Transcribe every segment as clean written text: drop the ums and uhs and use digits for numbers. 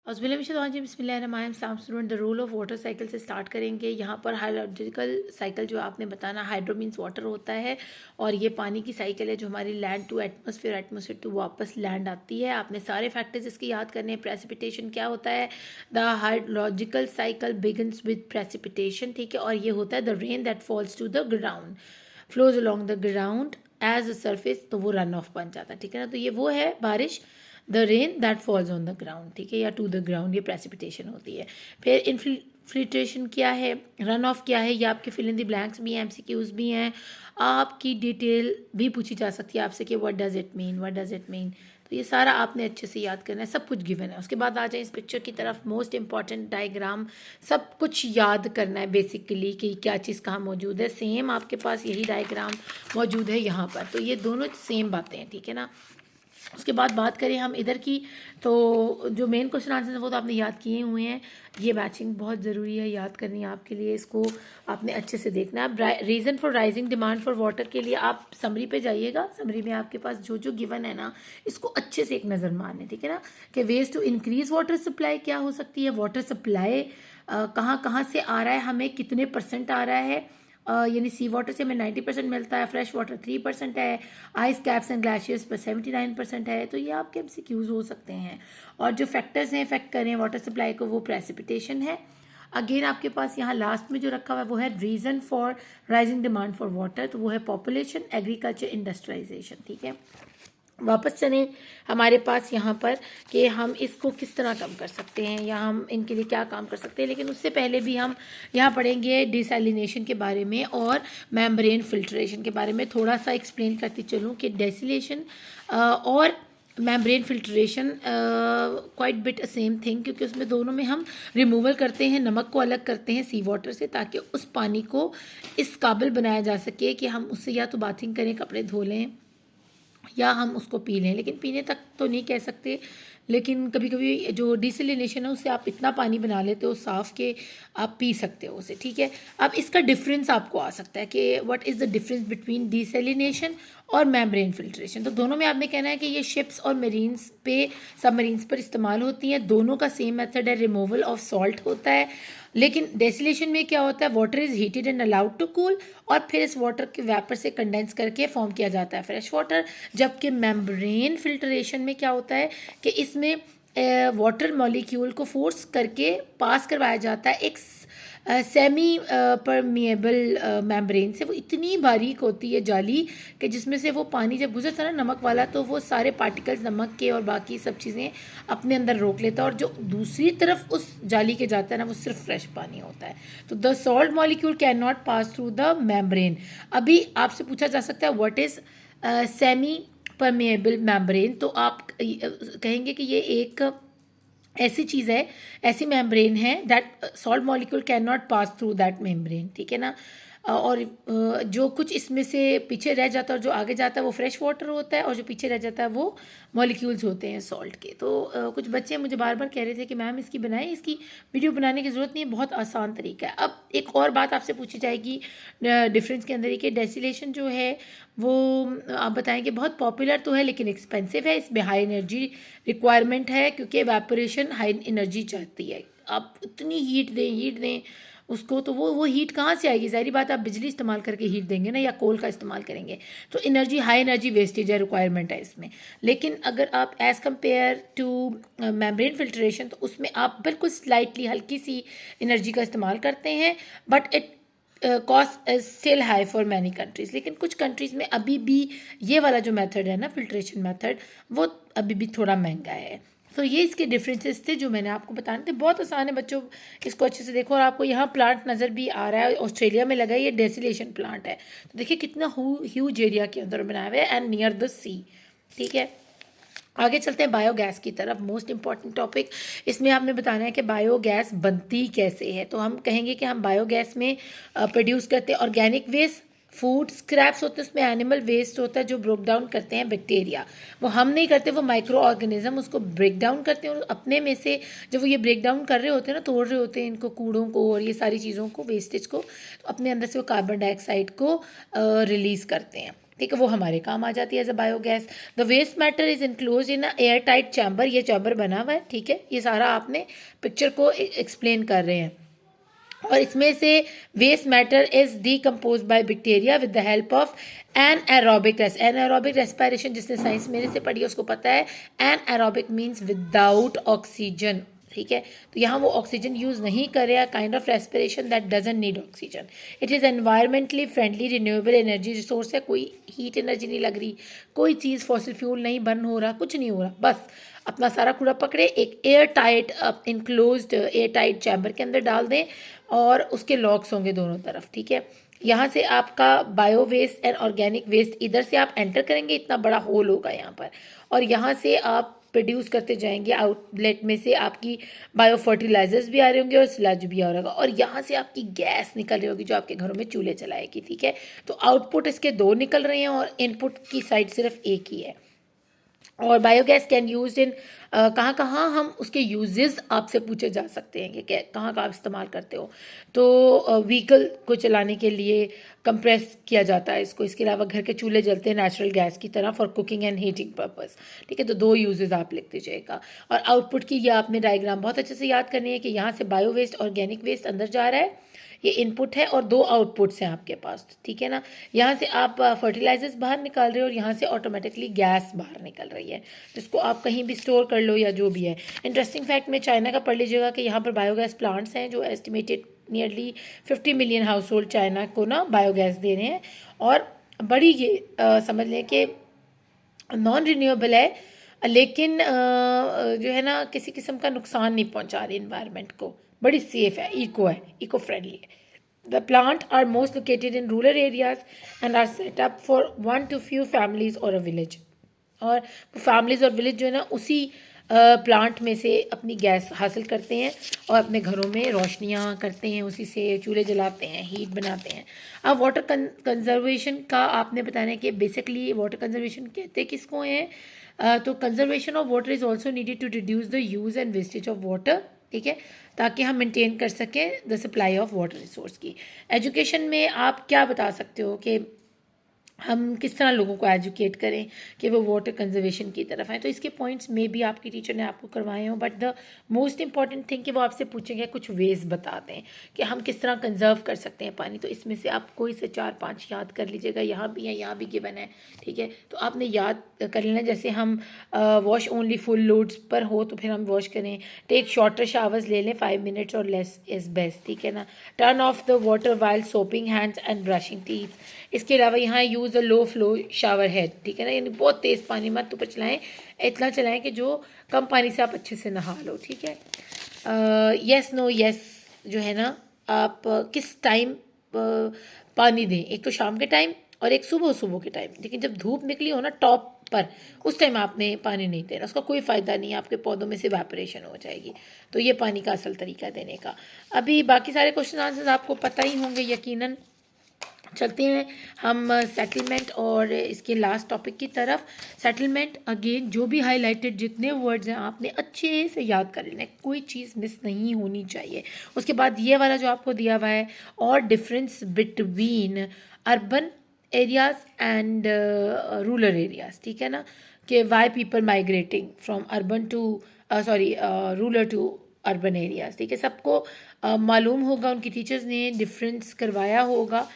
Student the role of water cycle से start करेंगे। यहाँ पर हाइड्रोलॉजिकल साइकिल जो आपने बताना, हाइड्रो मीन्स वाटर होता है और ये पानी की साइकिल है जो हमारी land to atmosphere, atmosphere to वापस लैंड आती है। आपने सारे फैक्टर्स इसके याद करने हैं। प्रेसिपिटेशन क्या होता है? The hydrological cycle begins with precipitation, ठीक है, और ये होता है the rain that falls to the ground, flows along the ground as a surface, तो वो रन ऑफ बन जाता है, ठीक है ना। तो ये वो है बारिश, the rain that falls on the ground, ठीक है, या टू द ग्राउंड, ये प्रेसिपिटेशन होती है। फिर इन्फिल्ट्रेशन क्या है, रन ऑफ क्या है, ये आपके फिल इन द ब्लैंक्स भी हैं, एमसीक्यूज भी हैं, आपकी डिटेल भी पूछी जा सकती है आपसे कि what does it mean, what does it mean. तो ये सारा आपने अच्छे से याद करना है, सब कुछ गिवन है। उसके बाद आ जाए इस पिक्चर की तरफ, मोस्ट इंपॉर्टेंट डायग्राम, सब कुछ याद करना है बेसिकली कि क्या चीज़ कहाँ मौजूद है। सेम आपके पास यही डायग्राम मौजूद है यहाँ पर, तो ये दोनों सेम बातें हैं, ठीक है ना। उसके बाद बात करें हम इधर की, तो जो मेन क्वेश्चन आंसर है वो तो आपने याद किए हुए हैं। ये मैचिंग बहुत ज़रूरी है, याद करनी है आपके लिए, इसको आपने अच्छे से देखना है। Reason for rising demand for water के लिए आप समरी पे जाइएगा। समरी में आपके पास जो जो गिवन है ना, इसको अच्छे से एक नज़र मारने, ठीक है ना। कि ways to increase water supply क्या हो सकती है, वाटर सप्लाई कहाँ कहाँ से आ रहा है, हमें कितने % आ रहा है, यानी सी वाटर से हमें 90% मिलता है, फ्रेश वाटर 3% है, आइस कैप्स एंड ग्लेशियर्स पर 79% है। तो ये आपके एमसीक्यूज हो सकते हैं। और जो फैक्टर्स हैं इफेक्ट करें वाटर सप्लाई को, वो प्रेसिपिटेशन है। अगेन आपके पास यहाँ लास्ट में जो रखा हुआ है वो है reason for rising demand for water, तो वो है पॉपुलेशन, एग्रीकल्चर, इंडस्ट्रियलाइजेशन, ठीक है। वापस चलें हमारे पास यहाँ पर कि हम इसको किस तरह कम कर सकते हैं या हम इनके लिए क्या काम कर सकते हैं। लेकिन उससे पहले भी हम यहाँ पढ़ेंगे डिसैलिनेशन के बारे में और मेम्ब्रेन फिल्ट्रेशन के बारे में। थोड़ा सा एक्सप्लेन करती चलूँ कि डेसिलेशन और membrane filtration quite bit same thing, क्योंकि उसमें दोनों में हम रिमूवल करते हैं, नमक को अलग करते हैं सी वाटर से, ताकि उस पानी को इस काबिल बनाया जा सके कि हम उससे या तो बाथिंग करें, कपड़े धो लें, या हम उसको पी लें। लेकिन पीने तक तो नहीं कह सकते, लेकिन कभी कभी जो डिसलिनेशन है उससे आप इतना पानी बना लेते हो साफ़ के आप पी सकते हो उसे, ठीक है। अब इसका डिफरेंस आपको आ सकता है कि what is the difference between desalination और मेम्ब्रेन फिल्ट्रेशन। तो दोनों में आपने कहना है कि ये शिप्स और मरीन्स पे, सबमरीन्स पर इस्तेमाल होती हैं। दोनों का सेम मेथड है, रिमूवल ऑफ सॉल्ट होता है। लेकिन डेसिलेशन में क्या होता है, water is heated and allowed to cool, और फिर इस वाटर के वेपर से कंडेंस करके फॉर्म किया जाता है फ्रेश वाटर। जबकि मेम्ब्रेन फिल्ट्रेशन में क्या होता है कि इसमें वाटर मॉलिक्यूल को फोर्स करके पास करवाया जाता है एक सेमी परमिएबल मेम्ब्रेन से। वो इतनी बारीक होती है जाली कि जिसमें से वो पानी जब गुजरता है ना नमक वाला, तो वो सारे पार्टिकल्स नमक के और बाकी सब चीज़ें अपने अंदर रोक लेता है, और जो दूसरी तरफ उस जाली के जाता है ना, वो सिर्फ फ्रेश पानी होता है। तो the salt molecule can not pass through the membrane. अभी आपसे पूछा जा सकता है what is semi permeable membrane, तो आप कहेंगे कि ये एक ऐसी चीज़ है, ऐसी मेम्ब्रेन है that salt molecule can not pass through that membrane, ठीक है ना। और जो कुछ इसमें से पीछे रह जाता है और जो आगे जाता है वो फ्रेश वाटर होता है, और जो पीछे रह जाता है वो मॉलिक्यूल्स होते हैं सॉल्ट के। तो कुछ बच्चे मुझे बार बार कह रहे थे कि मैम इसकी बनाएं, इसकी वीडियो बनाने की ज़रूरत नहीं है, बहुत आसान तरीका है। अब एक और बात आपसे पूछी जाएगी डिफरेंस के अंदर ही कि डेसिलेशन जो है वो आप बताएंगे बहुत पॉपुलर तो है लेकिन एक्सपेंसिव है, इसमें हाई एनर्जी रिक्वायरमेंट है, क्योंकि एवेपोरेशन हाई एनर्जी चाहती है। आप इतनी हीट दें उसको, तो वो हीट कहाँ से आएगी? ज़ाहिर बात आप बिजली इस्तेमाल करके हीट देंगे ना, या कोल का इस्तेमाल करेंगे, तो एनर्जी, हाई एनर्जी वेस्टेज है, रिक्वायरमेंट है इसमें। लेकिन अगर आप as compare two membrane filtration, तो उसमें आप बिल्कुल स्लाइटली हल्की सी एनर्जी का इस्तेमाल करते हैं, but it cost is still high for many countries. लेकिन कुछ कंट्रीज़ में अभी भी ये वाला जो मेथड है ना, फिल्ट्रेशन मेथड, वो अभी भी थोड़ा महंगा है। तो ये इसके डिफरेंसेस थे जो मैंने आपको बताने थे। बहुत आसान है बच्चों, इसको अच्छे से देखो। और आपको यहाँ प्लांट नज़र भी आ रहा है, ऑस्ट्रेलिया में लगा है, ये डेसिलेशन प्लांट है। तो देखिए कितना ह्यूज एरिया के अंदर बनाया हुआ है एंड नियर द सी, ठीक है। आगे चलते हैं बायोगैस की तरफ, मोस्ट इंपॉर्टेंट टॉपिक। इसमें आपने बताना है कि बायोगैस बनती कैसे है। तो हम कहेंगे कि हम बायोगैस में प्रोड्यूस करते हैं ऑर्गेनिक वेस्ट, फूड स्क्रैप्स होते हैं, उसमें एनिमल वेस्ट होता है जो ब्रेक डाउन करते हैं बैक्टीरिया। वो हम नहीं करते, वो माइक्रो ऑर्गेनिज्म उसको ब्रेक डाउन करते हैं, और अपने में से जब वो ये ब्रेक डाउन कर रहे होते हैं ना, तोड़ रहे होते हैं इनको, कूड़ों को और ये सारी चीज़ों को, वेस्टेज को, तो अपने अंदर से वो कार्बन डाइऑक्साइड को रिलीज़ करते हैं। ठीक है, वो हमारे काम आ जाती है as a biogas. The waste matter is enclose in a air tight chamber, ये चैम्बर बना हुआ है, ठीक है, ये सारा आपने पिक्चर को एक्सप्लेन कर रहे हैं। और इसमें से waste matter is decompose by bacteria with the help of anaerobic respiration, जिसने साइंस मेरे से पढ़ी है उसको पता है। एनारोबिक मीन्स विदाउट ऑक्सीजन, ठीक है, तो यहाँ वो ऑक्सीजन यूज़ नहीं कर रहे हैं, kind of respiration that doesn't need oxygen. It is environmentally friendly renewable energy resource है, कोई हीट एनर्जी नहीं लग रही, कोई चीज़ फॉसिल फ्यूल नहीं बर्न हो रहा, कुछ नहीं हो रहा, बस अपना सारा कूड़ा पकड़े एक air tight enclosed air tight chamber के अंदर डाल दें और उसके लॉक्स होंगे दोनों तरफ, ठीक है। यहाँ से आपका bio waste and organic waste इधर से आप एंटर करेंगे, इतना बड़ा होल होगा यहाँ पर, और यहाँ से आप प्रोड्यूस करते जाएंगे, आउटलेट में से आपकी बायो फर्टिलाइजर्स भी आ रहे होंगे और स्लज भी आ रहा होगा, और यहाँ से आपकी गैस निकल रही होगी जो आपके घरों में चूल्हे चलाएगी, ठीक है। तो आउटपुट इसके दो निकल रहे हैं और इनपुट की साइड सिर्फ एक ही है। और बायोगैस कैन यूज इन कहाँ कहाँ हम उसके यूजेस आपसे पूछे जा सकते हैं कि कहाँ कहाँ आप इस्तेमाल करते हो। तो व्हीकल को चलाने के लिए कंप्रेस किया जाता है इसको, इसके अलावा घर के चूल्हे जलते हैं नेचुरल गैस की तरह for cooking and heating purpose, ठीक है। तो दो यूजेस आप लिख दीजिएगा। और आउटपुट की ये आपने डायग्राम बहुत अच्छे से याद करनी है कि यहाँ से बायो वेस्ट ऑर्गेनिक वेस्ट अंदर जा रहा है, ये इनपुट है, और दो आउटपुट्स हैं आपके पास, ठीक है ना। यहाँ से आप फर्टिलाइजर्स बाहर निकाल रहे हो और यहाँ से ऑटोमेटिकली गैस बाहर निकल रही है, जिसको आप कहीं भी स्टोर कर लो या जो भी है। इंटरेस्टिंग फैक्ट में चाइना का पढ़ लीजिएगा कि यहाँ पर बायोगैस प्लांट्स हैं जो estimated nearly 50 million house hold China को ना बायोगैस दे रहे हैं, और बड़ी ये समझ लें कि नॉन रिन्यूएबल है, लेकिन जो है ना किसी किस्म का नुकसान नहीं पहुंचा रही इन्वायरमेंट को, बड़ी सेफ है, इको फ्रेंडली है। The plant are most located in rural areas and are set up for 1 to few families और अ विलेज, और फैमिलीज और विलेज जो है ना उसी प्लांट में से अपनी गैस हासिल करते हैं और अपने घरों में रोशनियाँ करते हैं, उसी से चूल्हे जलाते हैं, हीट बनाते हैं। अब वाटर कंजर्वेशन का आपने बताना है कि बेसिकली वाटर कंजर्वेशन कहते किसको हैं। तो conservation of water is also needed to reduce the use and wastage of water, ठीक है, ताकि हम मेंटेन कर सकें the supply of water resource की। एजुकेशन में आप क्या बता सकते हो कि हम किस तरह लोगों को एजुकेट करें कि वो वाटर कंजर्वेशन की तरफ आए। तो इसके पॉइंट्स में भी आपकी टीचर ने आपको करवाए हों, but the most important thing कि वो आपसे पूछेंगे कुछ वेज बता दें कि हम किस तरह कंजर्व कर सकते हैं पानी। तो इसमें से आप कोई से 4-5 याद कर लीजिएगा, यहाँ भी है, यहाँ भी गिवन है, ठीक है। तो आपने याद कर लेना, जैसे हम वॉश ओनली फुल लोड्स पर हो तो फिर हम वॉश करें, टेक शॉर्टर शावर्स ले लें 5 minutes और लेस इज़ बेस्ट, ठीक है ना। Turn off the water while shopping hands and brushing teeth. इसके अलावा यहाँ यूज़ अ लो फ्लो शावर हेड, ठीक है ना, यानी बहुत तेज़ पानी मत ऊपर चलाएं, इतना चलाएं कि जो कम पानी से आप अच्छे से नहा लो, ठीक है। येस नो येस जो है ना, आप किस टाइम पानी दें, एक तो शाम के टाइम और एक सुबह सुबह के टाइम, लेकिन जब धूप निकली हो ना टॉप पर, उस टाइम आपने पानी नहीं देना, उसका कोई फ़ायदा नहीं है, आपके पौधों में से इवेपोरेशन हो जाएगी। तो ये पानी का असल तरीका देने का। अभी बाकी सारे क्वेश्चन आंसर्स आपको पता ही होंगे यकीनन। चलते हैं हम सेटलमेंट और इसके लास्ट टॉपिक की तरफ। सेटलमेंट अगेन जो भी हाईलाइटेड जितने वर्ड्स हैं आपने अच्छे से याद कर लेना है, कोई चीज़ मिस नहीं होनी चाहिए। उसके बाद ये वाला जो आपको दिया हुआ है, और difference between urban areas and rural areas, ठीक है ना, कि why people migrating from urban to rural to urban areas, ठीक है। सबको मालूम होगा, उनकी टीचर्स ने डिफरेंस करवाया होगा।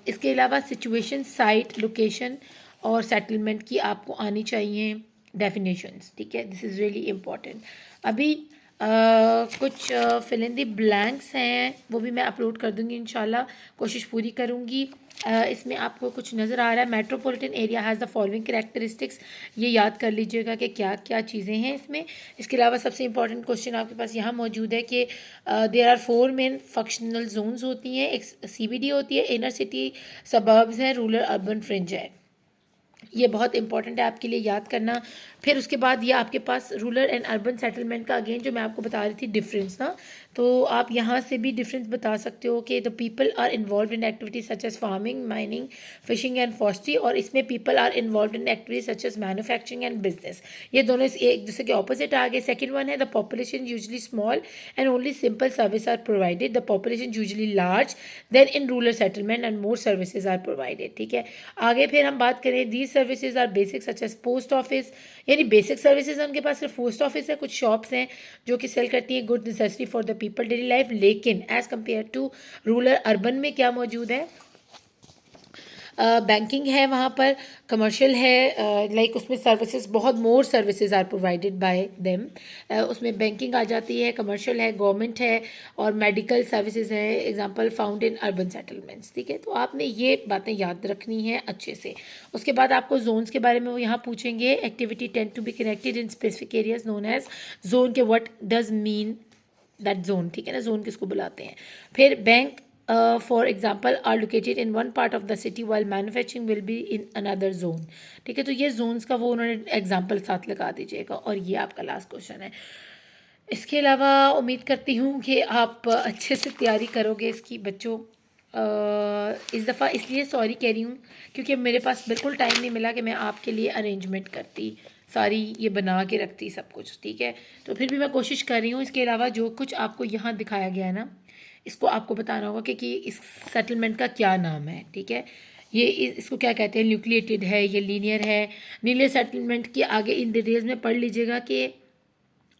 इसके अलावा सिचुएशन, साइट, लोकेशन और सेटलमेंट की आपको आनी चाहिए डेफिनेशंस, ठीक है, दिस इज़ रियली इम्पॉर्टेंट। अभी कुछ फिल इन द ब्लैंक्स हैं, वो भी मैं अपलोड कर दूंगी इंशाल्लाह, कोशिश पूरी करूंगी। इसमें आपको कुछ नज़र आ रहा है, metropolitan area has the following characteristics, ये याद कर लीजिएगा कि क्या क्या चीज़ें हैं इसमें। इसके अलावा सबसे इंपॉर्टेंट क्वेश्चन आपके पास यहाँ मौजूद है कि there are 4 main functional zones होती हैं, एक CBD होती है, इनर सिटी सबर्ब्स हैं, रूरल अर्बन फ्रिंज है। ये बहुत इंपॉर्टेंट है आपके लिए याद करना। फिर उसके बाद ये आपके पास रूरल एंड अर्बन सेटलमेंट का अगेन जो मैं आपको बता रही थी डिफरेंस ना, तो आप यहाँ से भी डिफरेंस बता सकते हो कि the people are involve in activities such as farming, mining, fishing and forestry, और इसमें people are involve in activities such as manufacturing and business. ये दोनों एक दूसरे के ऑपोजिट आ गए। सेकेंड वन है the population usually small and only simple service are provided, the population usually large than in rural settlement and more services are provided. ठीक है, आगे फिर हम बात करें these services are basic such as post office, यानी basic services उनके पास सिर्फ पोस्ट ऑफिस है, कुछ शॉप्स हैं जो कि सेल करती हैं good necessary for the people daily life. लेकिन as compare to rural urban में क्या मौजूद है, बैंकिंग है वहाँ पर, कमर्शियल है, लाइक उसमें सर्विसेज बहुत more services are provided by them, उसमें बैंकिंग आ जाती है, कमर्शियल है, गवर्नमेंट है, और मेडिकल सर्विसेज है, example found in urban settlements. ठीक है, तो आपने ये बातें याद रखनी है अच्छे से। उसके बाद आपको जोन्स के बारे में वो यहाँ पूछेंगे, activity tend to be connected in specific areas known as zone, के what does mean that zone. ठीक है ना, जोन किसको बुलाते हैं। फिर bank for example are located in one part of the city while manufacturing will be in another zone. ठीक है, तो ये जोन्स का वो उन्होंने एग्जाम्पल साथ लगा दीजिएगा, और ये आपका लास्ट क्वेश्चन है। इसके अलावा उम्मीद करती हूँ कि आप अच्छे से तैयारी करोगे इसकी बच्चों। इस दफ़ा इसलिए सॉरी कह रही हूँ क्योंकि मेरे पास बिल्कुल टाइम नहीं मिला कि मैं आपके लिए अरेंजमेंट करती, सारी ये बना के रखती सब कुछ। ठीक है, तो फिर भी मैं कोशिश कर रही हूँ। इसके अलावा जो कुछ आपको यहाँ दिखाया गया है ना, इसको आपको बताना होगा कि इस सेटलमेंट का क्या नाम है। ठीक है, ये इसको क्या कहते हैं, न्यूक्लिएटेड है, ये लीनियर है। लीनियर सेटलमेंट की आगे इन डिटेल्स में पढ़ लीजिएगा कि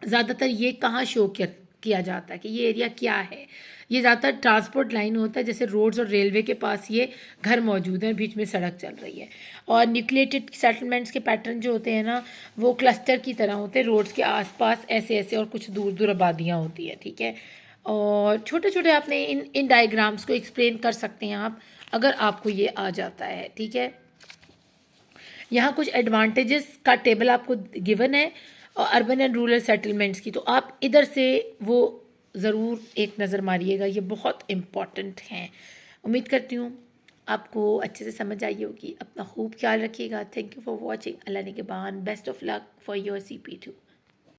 ज़्यादातर ये कहाँ शो किया जाता है, कि ये एरिया क्या है। ये ज़्यादातर ट्रांसपोर्ट लाइन होता है, जैसे रोड्स और रेलवे के पास ये घर मौजूद हैं, बीच में सड़क चल रही है। और न्यूक्लिएटेड सेटलमेंट्स के पैटर्न जो होते हैं ना, वो क्लस्टर की तरह होते हैं, रोड्स के आसपास ऐसे ऐसे और कुछ दूर दूर आबादियाँ होती है। ठीक है, और छोटे छोटे आपने इन डायग्राम्स को एक्सप्लेन कर सकते हैं आप, अगर आपको ये आ जाता है। ठीक है, यहाँ कुछ एडवांटेजेस का टेबल आपको गिवन है और अर्बन एंड रूरल सेटलमेंट्स की, तो आप इधर से वो ज़रूर एक नज़र मारिएगा, ये बहुत इम्पॉर्टेंट हैं। उम्मीद करती हूँ आपको अच्छे से समझ आई होगी। अपना खूब ख्याल रखिएगा। Thank you for watching. Allah ने के बान, best of luck for your CP2।